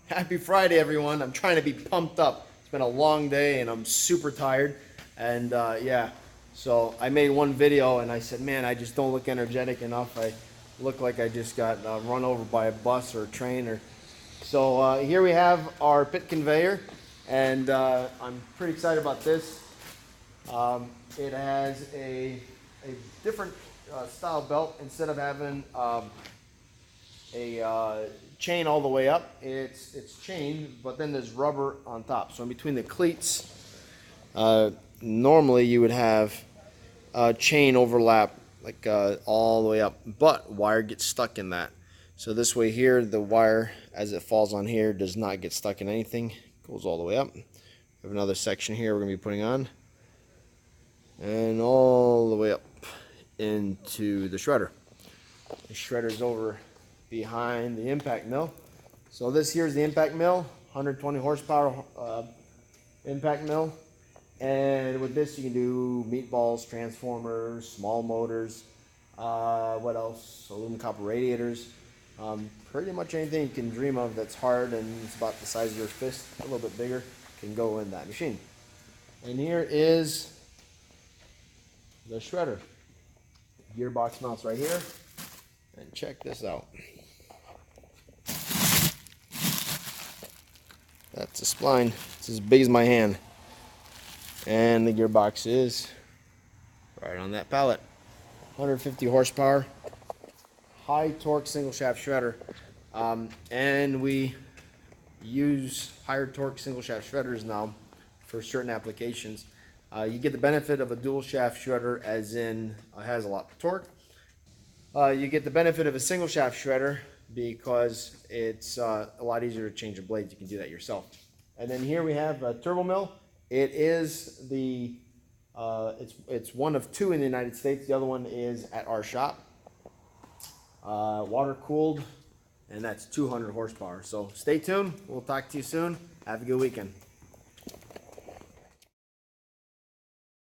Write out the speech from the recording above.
Happy Friday, everyone. I'm trying to be pumped up. It's been a long day and I'm super tired. And yeah, so I made one video and I said, man, I just don't look energetic enough. I look like I just got run over by a bus or a train. So here we have our pit conveyor, and I'm pretty excited about this. It has a different style belt. Instead of having a chain all the way up, it's chain, but then there's rubber on top. So in between the cleats, normally you would have a chain overlap like all the way up, but wire gets stuck in that. So this way here, the wire as it falls on here does not get stuck in anything. It goes all the way up. We have another section here we're going to be putting on, and all the way up into the shredder. The shredder's over behind the impact mill. So this here is the impact mill, 120 horsepower impact mill. And with this you can do meatballs, transformers, small motors, what else? Aluminum copper radiators. Pretty much anything you can dream of that's hard and it's about the size of your fist, a little bit bigger, can go in that machine. And here is the shredder. Gearbox mounts right here. And check this out. That's a spline. It's as big as my hand. And the gearbox is right on that pallet. 150 horsepower, high torque single shaft shredder. And we use higher torque single shaft shredders now for certain applications. You get the benefit of a dual shaft shredder, as in it has a lot of torque. You get the benefit of a single shaft shredder because it's a lot easier to change the blades. You can do that yourself. And then here we have a turbo mill. It is the it's one of two in the United States. The other one is at our shop. Water cooled, and that's 200 horsepower. So stay tuned. We'll talk to you soon. Have a good weekend.